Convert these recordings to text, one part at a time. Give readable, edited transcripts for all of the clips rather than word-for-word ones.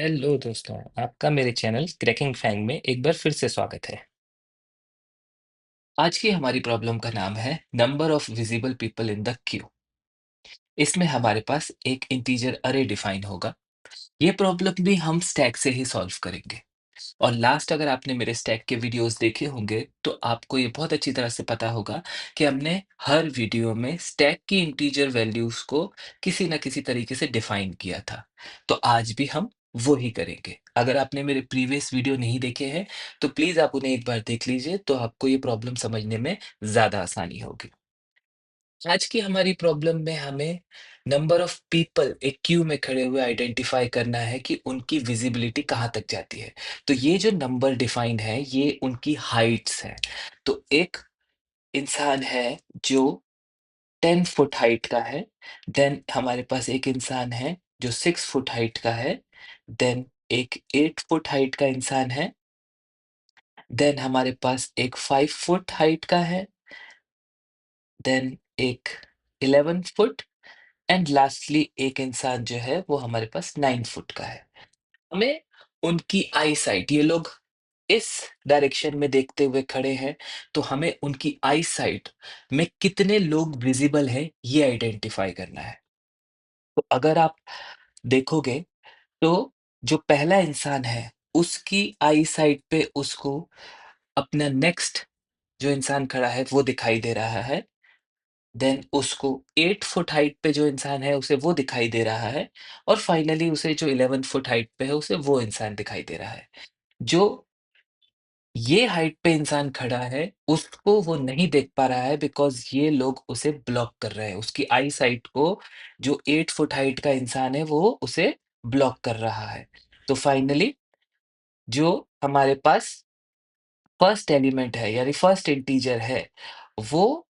Hello दोस्तों, आपका मेरे चैनल क्रैकिंग फैंग में एक बार फिर से स्वागत है। आज की हमारी प्रॉब्लम का नाम है number of visible people in the Q. इसमें हमारे पास एक इंटीजर अरे डिफाइन होगा। ये प्रॉब्लम भी हम स्टैक से ही सॉल्व करेंगे। और लास्ट अगर आपने मेरे स्टैक के वीडियोस देखे होंगे तो आपको ये बहुत अच्छी तरह से पता होगा कि हमने हर वीडियो में स्टैक की इंटीजर वैल्यूज को किसी ना किसी तरीके से डिफाइन किया था। तो आज भी हम वो ही करेंगे। अगर आपने मेरे प्रीवियस वीडियो नहीं देखे हैं तो प्लीज आप उन्हें एक बार देख लीजिए, तो आपको ये प्रॉब्लम समझने में ज्यादा आसानी होगी। आज की हमारी प्रॉब्लम में हमें नंबर ऑफ पीपल एक क्यू में खड़े हुए आइडेंटिफाई करना है कि उनकी विजिबिलिटी कहाँ तक जाती है। तो ये जो नंबर डिफाइंड है ये उनकी हाइट्स है। तो एक इंसान है जो 10 फुट हाइट का है। देन हमारे पास एक इंसान है जो 6 फुट हाइट का है। देन एक 8 फुट हाइट का इंसान है। देन हमारे पास एक 5 फुट हाइट का है। देन एक 11 फुट। एंड लास्टली एक इंसान जो है वो हमारे पास 9 फुट का है। हमें उनकी आई साइट, ये लोग इस डायरेक्शन में देखते हुए खड़े हैं, तो हमें उनकी आई साइट में कितने लोग विजिबल हैं ये आइडेंटिफाई करना है। तो अगर आप देखोगे तो जो पहला इंसान है उसकी आई साइट पे उसको अपना नेक्स्ट जो इंसान खड़ा है वो दिखाई दे रहा है। देन उसको 8 फुट हाइट पे जो इंसान है उसे वो दिखाई दे रहा है। और फाइनली उसे जो 11 फुट हाइट पे है उसे वो इंसान दिखाई दे रहा है। जो ये हाइट पे इंसान खड़ा है उसको वो नहीं देख पा रहा है बिकॉज ये लोग उसे ब्लॉक कर रहे हैं। उसकी आई साइट को जो 8 फुट हाइट का इंसान है वो उसे ब्लॉक कर रहा है। तो फाइनली जो हमारे पास फर्स्ट एलिमेंट है यानी फर्स्ट इंटीजर है वो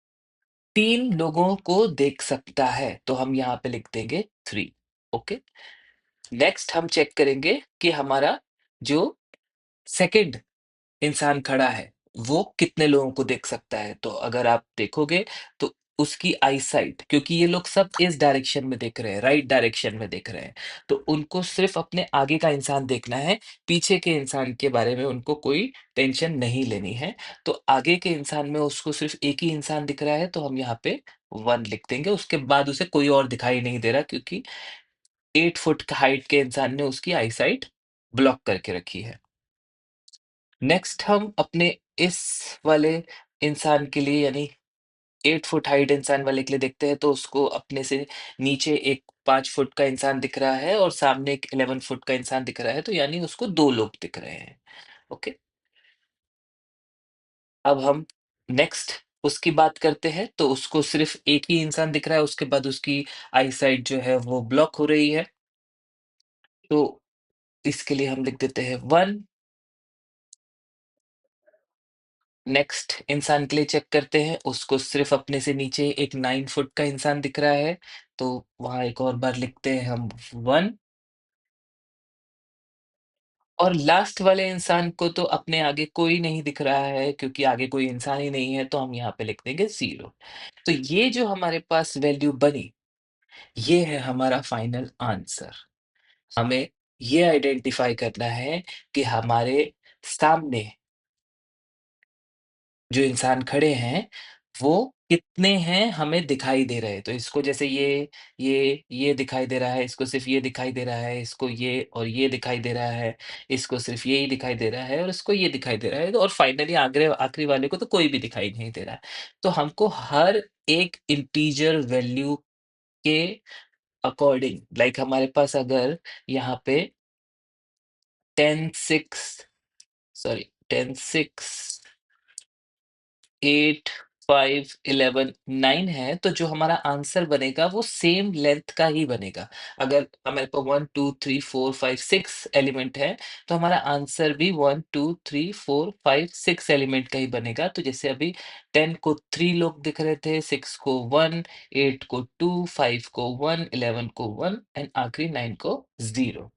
3 लोगों को देख सकता है, तो हम यहाँ पे लिख देंगे 3। ओके। नेक्स्ट हम चेक करेंगे कि हमारा जो सेकंड इंसान खड़ा है वो कितने लोगों को देख सकता है। तो अगर आप देखोगे तो उसकी आई साइट, क्योंकि ये लोग सब इस डायरेक्शन में देख रहे हैं, राइट डायरेक्शन में देख रहे हैं, तो उनको सिर्फ अपने आगे का इंसान देखना है। पीछे के इंसान के बारे में उनको कोई टेंशन नहीं लेनी है। तो आगे के इंसान में उसको सिर्फ एक ही इंसान दिख रहा है, तो हम यहाँ पे 1 लिख देंगे। उसके बाद उसे कोई और दिखाई नहीं दे रहा क्योंकि 8 फुट हाइट के इंसान ने उसकी आई साइट ब्लॉक करके रखी है। नेक्स्ट हम अपने इस वाले इंसान के लिए यानी 8 फुट हाइट इंसान वाले के लिए देखते हैं, तो उसको अपने से नीचे एक 5 फुट का इंसान दिख रहा है और सामने एक 11 फुट का इंसान दिख रहा है, तो यानी उसको 2 लोग दिख रहे हैं। ओके। अब हम नेक्स्ट उसकी बात करते हैं, तो उसको सिर्फ एक ही इंसान दिख रहा है, उसके बाद उसकी आई साइट जो है वो ब्लॉक हो रही है। तो इसके लिए हम लिख देते हैं 1। नेक्स्ट इंसान के लिए चेक करते हैं, उसको सिर्फ अपने से नीचे एक 9 फुट का इंसान दिख रहा है, तो वहां एक और बार लिखते हैं हम 1। और लास्ट वाले इंसान को तो अपने आगे कोई नहीं दिख रहा है क्योंकि आगे कोई इंसान ही नहीं है, तो हम यहाँ पे लिख देंगे 0। तो ये जो हमारे पास वैल्यू बनी ये है हमारा फाइनल आंसर। हमें ये आइडेंटिफाई करना है कि हमारे सामने जो इंसान खड़े हैं, वो कितने हैं हमें दिखाई दे रहे हैं। तो इसको जैसे ये दिखाई दे रहा है, इसको सिर्फ़ ये दिखाई दे रहा है, इसको ये और ये दिखाई दे रहा है, इसको सिर्फ़ ये ही दिखाई दे रहा है और इसको ये दिखाई दे रहा है, और फाइनली आखिरी वाले को तो कोई भी दिखाई नहीं दे रहा है। तो हमको हर एक इंटीजर वैल्यू के अकॉर्डिंग लाइक हमारे पास अगर यहाँ पे 10 6 सॉरी 10 6 8 5 11 9 है, तो जो हमारा आंसर बनेगा वो सेम लेंथ का ही बनेगा। अगर हमारे पास 1 2 3 4 5 6 एलिमेंट है, तो हमारा आंसर भी 1 2 3 4 5 6 एलिमेंट का ही बनेगा। तो जैसे अभी 10 को 3 लोग दिख रहे थे, 6 को 1, 8 को 2, 5 को 1, 11 को 1 एंड आखिरी 9 को 0।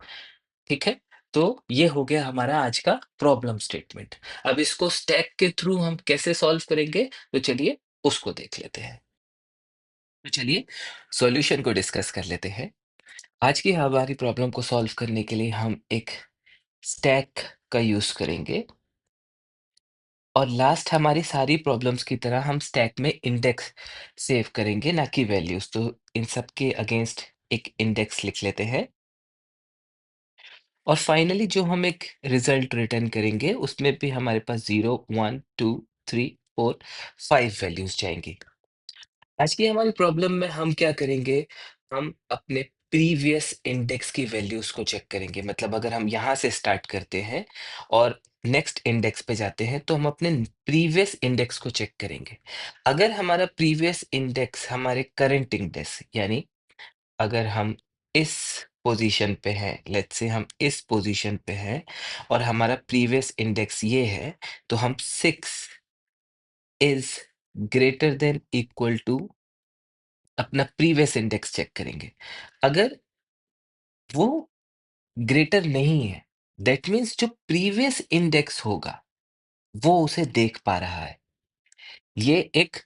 ठीक है? तो ये हो गया हमारा आज का प्रॉब्लम स्टेटमेंट। अब इसको स्टैक के थ्रू हम कैसे सॉल्व करेंगे, तो चलिए उसको देख लेते हैं। तो चलिए सॉल्यूशन को डिस्कस कर लेते हैं। आज की हमारी प्रॉब्लम को सॉल्व करने के लिए हम एक स्टैक का यूज़ करेंगे और लास्ट हमारी सारी प्रॉब्लम्स की तरह हम स्टैक में इंडेक्स सेव करेंगे, ना कि वैल्यूज़। तो इन सब के अगेंस्ट एक इंडेक्स लिख लेते हैं और फाइनली जो हम एक रिज़ल्ट रिटर्न करेंगे, उसमें भी हमारे पास 0, 1, 2, 3, 4, 5 वैल्यूज़ जाएँगी। आज की हमारी प्रॉब्लम में हम क्या करेंगे, हम अपने प्रीवियस इंडेक्स की वैल्यूज़ को चेक करेंगे। मतलब अगर हम यहाँ से स्टार्ट करते हैं और नेक्स्ट इंडेक्स पे जाते हैं, तो हम अपने प्रीवियस इंडेक्स को चेक करेंगे। अगर हमारा प्रीवियस इंडेक्स हमारे करंट इंडेक्स यानी अगर हम इस पोज़ीशन पे हैं, लेट्स से हम इस पोज़ीशन पे हैं और हमारा प्रीवियस इंडेक्स ये है, तो हम 6 is greater than equal to अपना प्रीवियस इंडेक्स चेक करेंगे। अगर वो ग्रेटर नहीं है, दैट मीन्स जो प्रीवियस इंडेक्स होगा, वो उसे देख पा रहा है। ये एक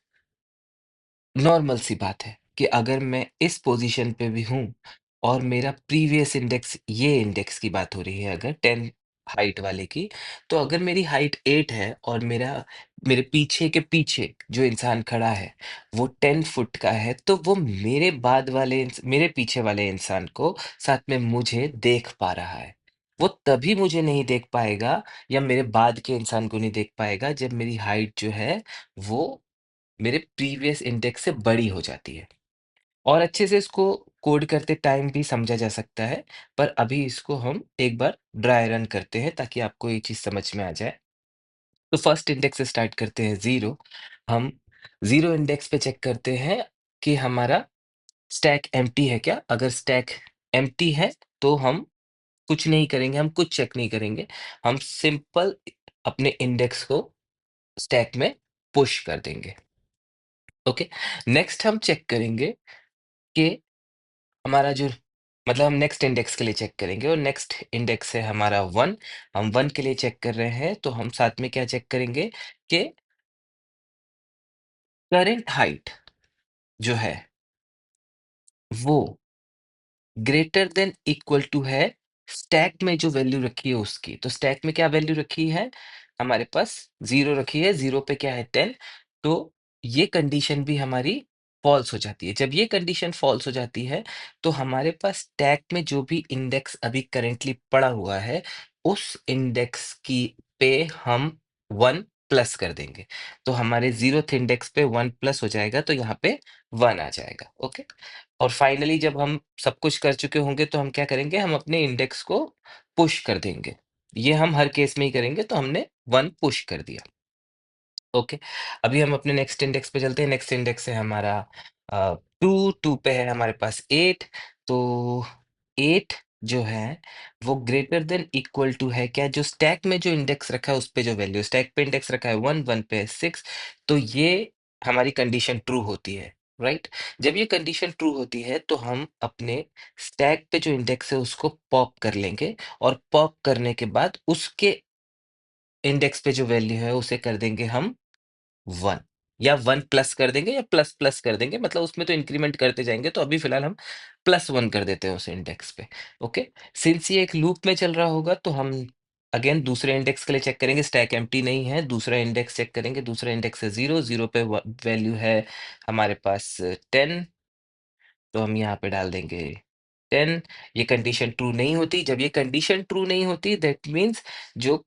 नॉर्मल सी बात है कि अगर मैं इस पोजीशन पे भी हूँ और मेरा प्रीवियस इंडेक्स ये इंडेक्स की बात हो रही है अगर 10 हाइट वाले की, तो अगर मेरी हाइट 8 है और मेरे पीछे के पीछे जो इंसान खड़ा है, वो 10 फुट का है, तो वो मेरे पीछे वाले इंसान को साथ में मुझे देख पा रहा है। वो तभी मुझे नहीं देख पाएगा या मेरे बाद के इंसान को नहीं देख पाएगा जब मेरी हाइट जो है, वो मेरे प्रीवियस इंडेक्स से बड़ी हो जाती है। और अच्छे से इसको कोड करते टाइम भी समझा जा सकता है, पर अभी इसको हम एक बार ड्राई रन करते हैं ताकि आपको ये चीज़ समझ में आ जाए। तो फर्स्ट इंडेक्स से स्टार्ट करते हैं 0। हम 0 इंडेक्स पे चेक करते हैं कि हमारा स्टैक एम्प्टी है क्या? अगर स्टैक एम्प्टी है, तो हम कुछ नहीं करेंगे, हम कुछ चेक नहीं करेंगे। हम सिंपल अपने इंडेक्स को स्टैक में पुश कर देंगे। ओके? नेक्स्ट हम चेक करेंगे कि हमारा जो मतलब हम नेक्स्ट इंडेक्स के लिए चेक करेंगे और नेक्स्ट इंडेक्स है हमारा 1। हम 1 के लिए चेक कर रहे हैं, तो हम साथ में क्या चेक करेंगे कि करंट हाइट जो है, वो ग्रेटर देन इक्वल टू है स्टैक में जो वैल्यू रखी है उसकी। तो स्टैक में क्या वैल्यू रखी है? हमारे पास 0 रखी है, 0 पे क्या है 10। तो ये कंडीशन भी हमारी फॉल्स हो जाती है। जब ये कंडीशन फॉल्स हो जाती है, तो हमारे पास स्टैक में जो भी इंडेक्स अभी करेंटली पड़ा हुआ है, उस इंडेक्स की पे हम 1 प्लस कर देंगे। तो हमारे 0th इंडेक्स पे 1 प्लस हो जाएगा, तो यहाँ पे 1 आ जाएगा। ओके? और फाइनली जब हम सब कुछ कर चुके होंगे तो हम क्या करेंगे, हम अपने इंडेक्स को पुश कर देंगे। ये हम हर केस में ही करेंगे, तो हमने 1 पुश कर दिया। ओके, अभी हम अपने नेक्स्ट इंडेक्स पे चलते हैं। नेक्स्ट इंडेक्स है हमारा 2, 2 पे है हमारे पास 8। तो 8 जो है, वो ग्रेटर देन इक्वल टू है क्या? जो स्टैक में जो इंडेक्स रखा है, उस पे जो वैल्यू स्टैक पे इंडेक्स रखा है 1, 1 पे है 6। तो ये हमारी कंडीशन ट्रू होती है, राइट? जब ये कंडीशन ट्रू होती है, तो हम अपने स्टैक पे जो इंडेक्स है, उसको पॉप कर लेंगे और पॉप करने के बाद उसके इंडेक्स पे जो वैल्यू है, उसे कर देंगे हम 1 या 1 प्लस कर देंगे या प्लस प्लस कर देंगे, मतलब उसमें तो इंक्रीमेंट करते जाएँगे, तो अभी फ़िलहाल हम +1 कर देते हैं उस इंडेक्स पे, ओके? सिंस ये एक लूप में चल रहा होगा, तो हम अगेन दूसरे इंडेक्स के लिए चेक करेंगे, स्टैक एम्प्टी नहीं है, दूसरा इंडेक्स चेक करेंगे, दूसरा इंडेक्स है 0, 0 पे व वैल्यू है हमारे पास 10। तो हम यहाँ पे डाल देंगे 10। ये कंडीशन ट्रू नहीं होती। जब ये कंडीशन ट्रू नहीं होती, दैट मीन्स जो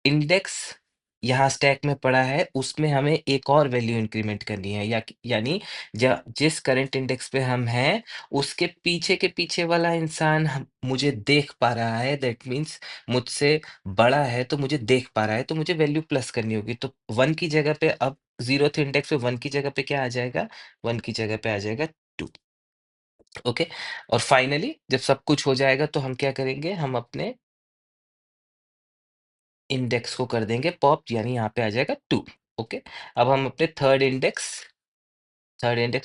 इंडेक्स यहाँ स्टैक में पड़ा है, उसमें हमें एक और वैल्यू इंक्रीमेंट करनी है, यानी जिस करंट इंडेक्स पे हम हैं, उसके पीछे के पीछे वाला इंसान मुझे देख पा रहा है। दैट मीन्स मुझसे बड़ा है, तो मुझे देख पा रहा है, तो मुझे वैल्यू प्लस करनी होगी। तो 1 की जगह पे अब 0th इंडेक्स पे 1 की जगह पे क्या आ जाएगा? 1 की जगह पे आ जाएगा 2। ओके? और फाइनली जब सब कुछ हो जाएगा, तो हम क्या करेंगे? हम अपने इंडेक्स को कर देंगे पॉप, यानी यहाँ पे आ जाएगा 2। ओके? अब हम अपने थर्ड इंडेक्स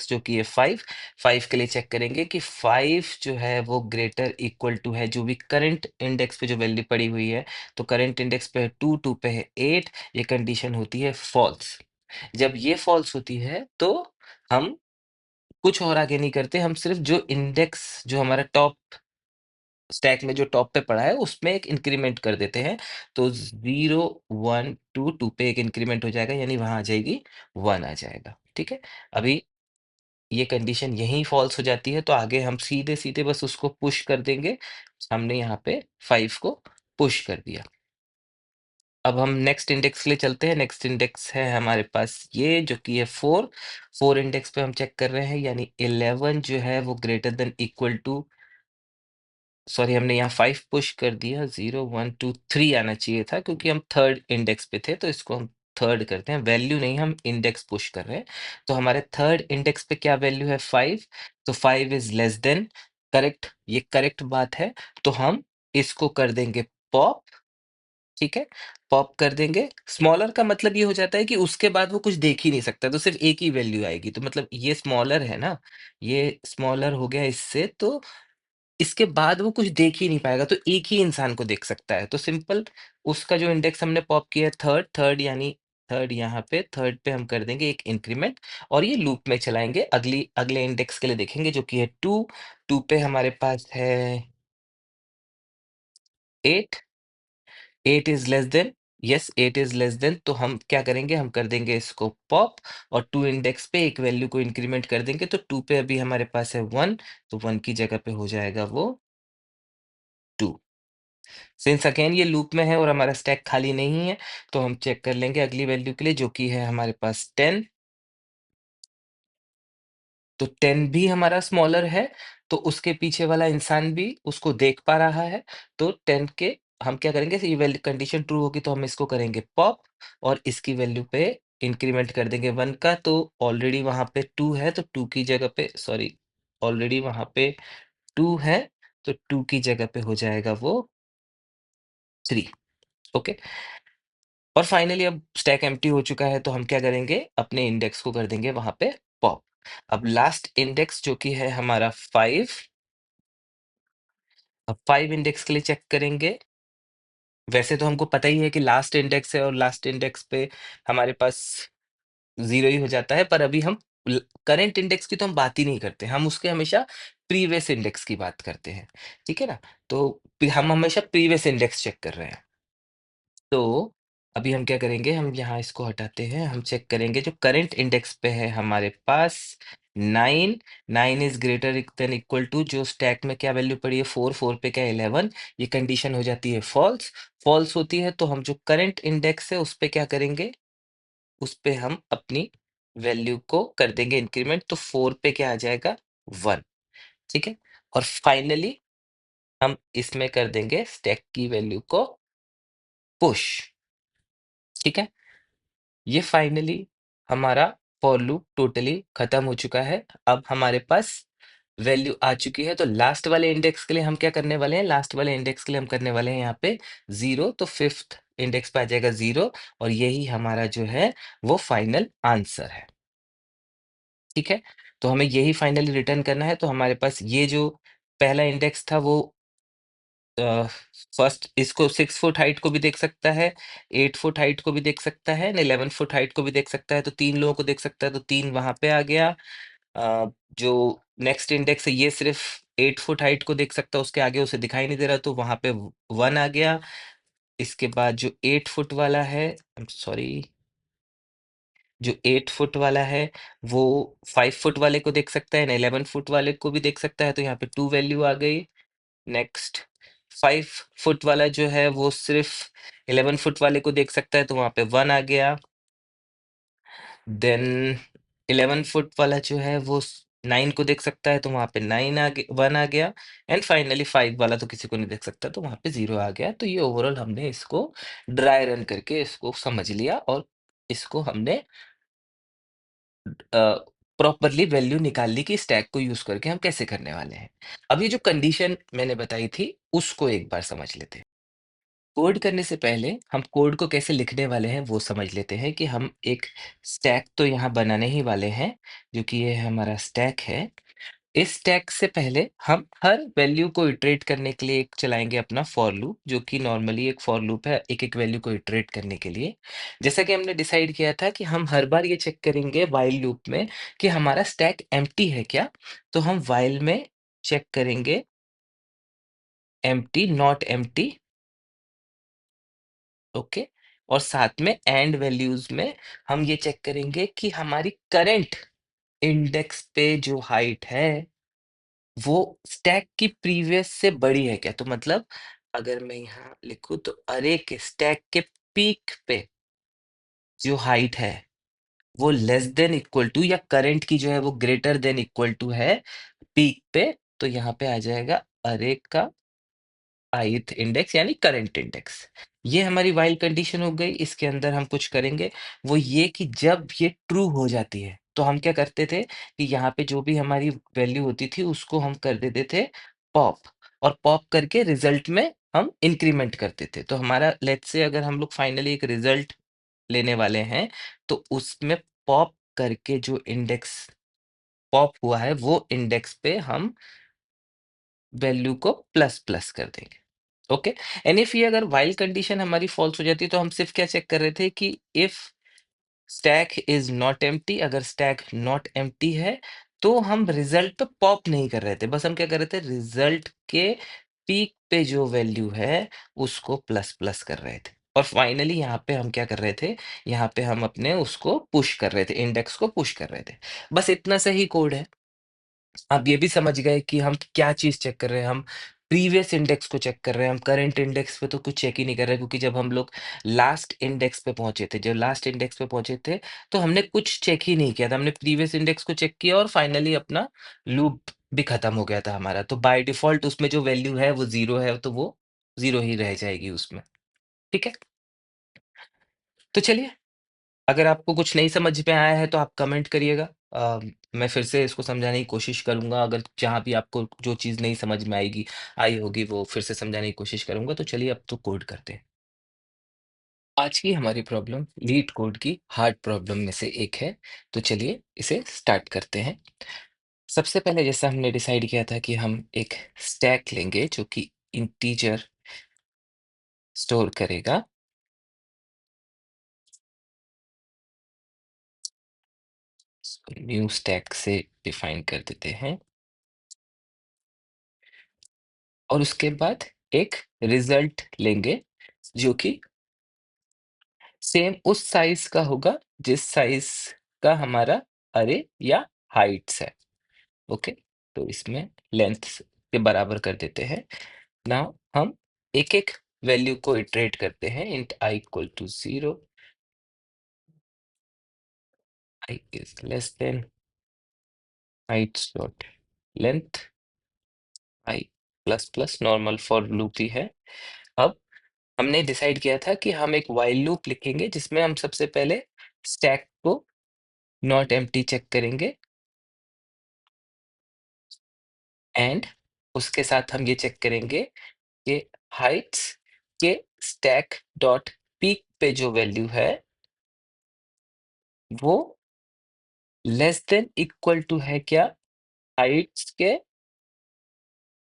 जो कि है 5, 5 के लिए चेक करेंगे कि 5 जो है वो ग्रेटर इक्वल टू है जो भी करंट इंडेक्स पे जो वैल्यू पड़ी हुई है। तो करंट इंडेक्स पे है 2, 2 पे है 8। ये कंडीशन होती है फॉल्स। जब ये फॉल्स होती है, तो हम कुछ और आगे नहीं करते, हम सिर्फ जो इंडेक्स जो हमारा टॉप स्टैक में जो टॉप पे पड़ा है उसमें एक इंक्रीमेंट कर देते हैं। तो 0 1 2 2 पे एक इंक्रीमेंट हो जाएगा, यानी वहां आ जाएगी 1 आ जाएगा। ठीक है, अभी ये कंडीशन यहीं फॉल्स हो जाती है, तो आगे हम सीधे सीधे बस उसको पुश कर देंगे। हमने यहाँ पे 5 को पुश कर दिया। अब हम नेक्स्ट इंडेक्स के लिए चलते हैं। नेक्स्ट इंडेक्स है हमारे पास ये, जो कि है 4। 4 इंडेक्स पे हम चेक कर रहे हैं, यानी 11 जो है वो greater than equal to, sorry हमने यहाँ 5 पुश कर दिया, 0 1 2 3 आना चाहिए था, क्योंकि हम थर्ड इंडेक्स पे थे, तो इसको हम थर्ड करते हैं। वैल्यू नहीं, हम इंडेक्स पुश कर रहे हैं। तो हमारे थर्ड इंडेक्स पे क्या वैल्यू है? 5। तो 5 इज लेस देन, करेक्ट, ये करेक्ट बात है। तो हम इसको कर देंगे पॉप। ठीक है, पॉप कर देंगे। स्मॉलर का मतलब ये हो जाता है कि उसके बाद वो कुछ देख ही नहीं सकता, तो सिर्फ एक ही वैल्यू आएगी। तो मतलब ये स्मॉलर है ना, ये स्मॉलर हो गया इससे, तो इसके बाद वो कुछ देख ही नहीं पाएगा, तो एक ही इंसान को देख सकता है। तो सिंपल, उसका जो इंडेक्स हमने पॉप किया है थर्ड, थर्ड यानी थर्ड, यहाँ पे थर्ड पे हम कर देंगे एक इंक्रीमेंट, और ये लूप में चलाएंगे। अगले इंडेक्स के लिए देखेंगे, जो कि है 2। 2 पे हमारे पास है 8। 8 is less then, yes 8 is less then, तो हम क्या करेंगे, हम कर देंगे इसको पॉप, और 2 इंडेक्स पे एक वैल्यू को इंक्रीमेंट कर देंगे। तो 2 पे अभी हमारे पास है 1, तो 1 की जगह पे हो जाएगा वो 2। सिंस अगेन ये लूप में है और हमारा स्टैक खाली नहीं है, तो हम चेक कर लेंगे अगली वैल्यू के लिए, जो कि है हमारे पास 10। तो 10 भी हमारा स्मॉलर है, तो उसके पीछे वाला इंसान भी उसको देख पा रहा है। तो 10 के हम क्या करेंगे, ये वैल्यू कंडीशन ट्रू होगी तो हम इसको करेंगे पॉप, और इसकी वैल्यू पे इंक्रीमेंट कर देंगे 1 का। तो ऑलरेडी वहां पे 2 है, तो 2 की जगह पे, सॉरी, ऑलरेडी वहां पे 2 है, तो 2 की जगह पे हो जाएगा वो 3। ओके, और फाइनली अब स्टैक एम्प्टी हो चुका है, तो हम क्या करेंगे, अपने इंडेक्स को कर देंगे वहां पे पॉप। अब लास्ट इंडेक्स जो कि है हमारा 5, अब 5 इंडेक्स के लिए चेक करेंगे। वैसे तो हमको पता ही है कि लास्ट इंडेक्स है, और लास्ट इंडेक्स पे हमारे पास 0 ही हो जाता है, पर अभी हम करंट इंडेक्स की तो हम बात ही नहीं करते, हम उसके हमेशा प्रीवियस इंडेक्स की बात करते हैं। ठीक है ना, तो हम हमेशा प्रीवियस इंडेक्स चेक कर रहे हैं। तो अभी हम क्या करेंगे, हम यहाँ इसको हटाते हैं, हम चेक करेंगे जो करंट इंडेक्स पे है हमारे पास 9। 9 is greater than equal to, जो स्टैक में क्या वैल्यू पड़ी है 4, 4 पे क्या 11, ये कंडीशन हो जाती है फॉल्स। फॉल्स होती है तो हम जो करंट इंडेक्स है उस पे क्या करेंगे, उस पे हम अपनी वैल्यू को कर देंगे इंक्रीमेंट, तो 4 पे क्या आ जाएगा 1। ठीक है, और फाइनली हम इसमें कर देंगे स्टैक की वैल्यू को पुश। ठीक है, ये फाइनली हमारा फॉर लूप टोटली खत्म हो चुका है। अब हमारे पास वैल्यू आ चुकी है, तो लास्ट वाले इंडेक्स के लिए हम क्या करने वाले हैं, लास्ट वाले इंडेक्स के लिए हम करने वाले हैं यहाँ पे 0, तो फिफ्थ इंडेक्स पे आ जाएगा 0, और यही हमारा जो है वो फाइनल आंसर है। ठीक है, तो हमें यही फाइनली रिटर्न करना है। तो हमारे पास ये जो पहला इंडेक्स था वो फर्स्ट, इसको 6 फुट हाइट को भी देख सकता है, 8 फुट हाइट को भी देख सकता है, 11 फुट हाइट को भी देख सकता है, तो 3 लोगों को देख सकता है, तो 3 वहां पे आ गया। जो नेक्स्ट इंडेक्स है ये सिर्फ 8 फुट हाइट को देख सकता है, उसके आगे उसे दिखाई नहीं दे रहा, तो वहां पे 1 आ गया। इसके बाद जो 8 फुट वाला है, सॉरी, जो 8 फुट वाला है वो 5 फुट वाले को देख सकता है, 11 फुट वाले को भी देख सकता है, तो यहाँ पे 2 वैल्यू आ गई। नेक्स्ट 5 फुट वाला जो है वो सिर्फ 11 फुट वाले को देख सकता है, तो वहां पे 1 आ गया। देन 11 फुट वाला जो है वो 9 को देख सकता है, तो वहां पे 9 आ गया, 1 आ गया। एंड फाइनली 5 वाला तो किसी को नहीं देख सकता, तो वहां पे 0 आ गया। तो ये ओवरऑल हमने इसको ड्राई रन करके इसको समझ लिया, और इसको हमने प्रॉपरली वैल्यू निकाल ली कि स्टैक को यूज करके हम कैसे करने वाले हैं। अब ये जो कंडीशन मैंने बताई थी उसको एक बार समझ लेते हैं। कोड करने से पहले हम कोड को कैसे लिखने वाले हैं वो समझ लेते हैं, कि हम एक स्टैक तो यहाँ बनाने ही वाले हैं, जो कि ये हमारा स्टैक है। इस स्टैक से पहले हम हर वैल्यू को इटरेट करने के लिए एक चलाएंगे अपना फॉर लूप, जो कि नॉर्मली एक फॉर लूप है एक एक वैल्यू को इटरेट करने के लिए। जैसा कि हमने डिसाइड किया था कि हम हर बार ये चेक करेंगे व्हाइल लूप में कि हमारा स्टैक एम्प्टी है क्या। तो हम व्हाइल में चेक करेंगे एम्प्टी नॉट एम्प्टी। ओके। और साथ में एंड वैल्यूज में हम ये चेक करेंगे कि हमारी करंट इंडेक्स पे जो हाइट है वो स्टैक की प्रीवियस से बड़ी है क्या। तो मतलब अगर मैं यहाँ लिखूं तो अरे के स्टैक के पीक पे जो हाइट है वो लेस देन इक्वल टू या करंट की जो है वो ग्रेटर देन इक्वल टू है पीक पे। तो यहाँ पे आ जाएगा अरे का ith इंडेक्स यानी करंट इंडेक्स। ये हमारी व्हाइल कंडीशन हो गई। इसके अंदर हम कुछ करेंगे वो ये कि जब ये ट्रू हो जाती है तो हम क्या करते थे कि यहाँ पे जो भी हमारी वैल्यू होती थी उसको हम कर देते थे पॉप। और पॉप करके रिजल्ट में हम इंक्रीमेंट करते थे। तो हमारा लेट्स से अगर हम लोग फाइनली एक रिजल्ट लेने वाले हैं तो उसमें पॉप करके जो इंडेक्स पॉप हुआ है वो इंडेक्स पे हम वैल्यू को प्लस प्लस कर देंगे। ओके। एंड इफ ये अगर व्हाइल कंडीशन हमारी फॉल्स हो जाती है तो हम सिर्फ क्या चेक कर रहे थे कि if stack is not empty. अगर स्टैक नॉट एम्प्टी है तो हम रिजल्ट पे पॉप नहीं कर रहे थे, बस हम क्या कर रहे थे रिजल्ट के पीक पे जो वैल्यू है उसको प्लस प्लस कर रहे थे। और फाइनली यहाँ पे हम क्या कर रहे थे, यहाँ पे हम अपने उसको पुश कर रहे थे, इंडेक्स को पुश कर रहे थे। बस इतना सही कोड है। आप ये भी समझ गए कि हम क्या चीज़ चेक कर रहे हैं। हम प्रीवियस इंडेक्स को चेक कर रहे हैं, हम करंट इंडेक्स पे तो कुछ चेक ही नहीं कर रहे, क्योंकि जब हम लोग लास्ट इंडेक्स पे पहुंचे थे, जब लास्ट इंडेक्स पे पहुंचे थे तो हमने कुछ चेक ही नहीं किया था। हमने प्रीवियस इंडेक्स को चेक किया और फाइनली अपना लूप भी खत्म हो गया था हमारा। तो बाय डिफॉल्ट उसमें जो वैल्यू है वो जीरो है, तो वो जीरो ही रह जाएगी उसमें। ठीक है। तो चलिए, अगर आपको कुछ नहीं समझ में आया है तो आप कमेंट करिएगा। मैं फिर से इसको समझाने की कोशिश करूंगा। अगर जहाँ भी आपको जो चीज़ नहीं समझ में आएगी आई होगी वो फिर से समझाने की कोशिश करूंगा। तो चलिए अब तो कोड करते हैं। आज की हमारी प्रॉब्लम लीड कोड की हार्ड प्रॉब्लम में से एक है। तो चलिए इसे स्टार्ट करते हैं। सबसे पहले जैसा हमने डिसाइड किया था कि हम एक स्टैक लेंगे जो कि इंटीजर स्टोर करेगा। न्यू स्टैक से डिफाइन कर देते हैं और उसके बाद एक रिजल्ट लेंगे जो कि सेम उस साइज का होगा जिस साइज का हमारा अरे या हाइट्स है। ओके। तो इसमें लेंथ के बराबर कर देते हैं। नाउ हम एक एक वैल्यू को इटरेट करते हैं। Int i equal to 0, i is less than heights dot length, i plus plus normal for loop ही है। अब हमने डिसाइड किया था कि हम एक व्हाइल लूप लिखेंगे जिसमें हम सबसे पहले स्टैक को नॉट एम्प्टी चेक करेंगे एंड उसके साथ हम ये चेक करेंगे कि हाइट्स के स्टैक डॉट पीक पे जो वैल्यू है वो लेस देन इक्वल टू है क्या हाइट्स के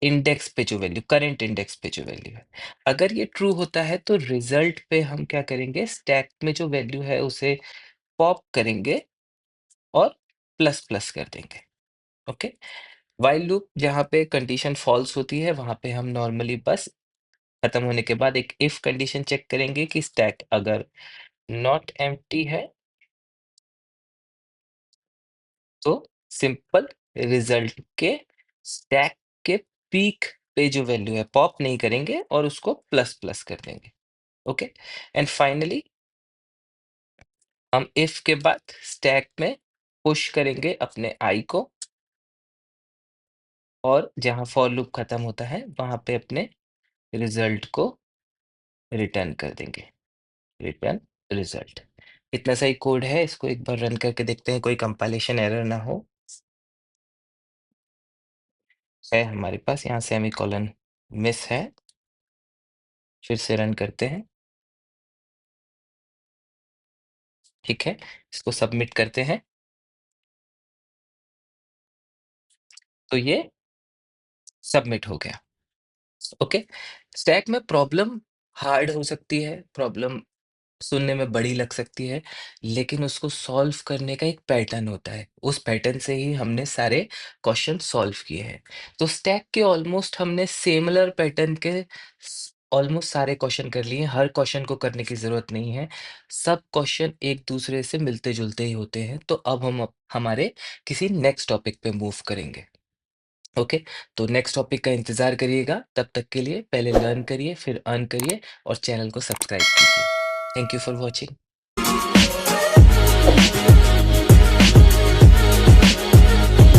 इंडेक्स पे जो वैल्यू करंट इंडेक्स पे जो वैल्यू है। अगर ये ट्रू होता है तो रिजल्ट पे हम क्या करेंगे स्टैक में जो वैल्यू है उसे पॉप करेंगे और प्लस प्लस कर देंगे। ओके। व्हाइल लूप जहाँ पे कंडीशन फॉल्स होती है वहां पे हम नॉर्मली बस खत्म होने के बाद एक इफ कंडीशन चेक करेंगे कि स्टैक अगर नॉट एम्प्टी है तो सिंपल रिजल्ट के स्टैक के पीक पे जो वैल्यू है पॉप नहीं करेंगे और उसको प्लस प्लस कर देंगे। ओके। एंड फाइनली हम इफ के बाद स्टैक में पुश करेंगे अपने आई को और जहां फॉर लूप खत्म होता है वहां पे अपने रिजल्ट को रिटर्न कर देंगे। Return result. इतना सही कोड है। इसको एक बार रन करके देखते हैं कोई कंपाइलेशन एरर ना हो। है हमारे पास यहाँ सेमीकोलन मिस है। फिर से रन करते हैं। ठीक है। इसको सबमिट करते हैं। तो ये सबमिट हो गया। ओके। स्टैक में प्रॉब्लम हार्ड हो सकती है, प्रॉब्लम सुनने में बड़ी लग सकती है, लेकिन उसको सॉल्व करने का एक पैटर्न होता है। उस पैटर्न से ही हमने सारे क्वेश्चन सॉल्व किए हैं। तो स्टैक के ऑलमोस्ट हमने सिमिलर पैटर्न के ऑलमोस्ट सारे क्वेश्चन कर लिए हैं। हर क्वेश्चन को करने की ज़रूरत नहीं है। सब क्वेश्चन एक दूसरे से मिलते-जुलते ही होते हैं। तो अब हम हमारे किसी नेक्स्ट टॉपिक पे मूव करेंगे। ओके, तो नेक्स्ट टॉपिक का इंतज़ार करिएगा। तब तक के लिए पहले लर्न करिए, फिर अर्न करिए और चैनल को सब्सक्राइब कीजिए। Thank you for watching.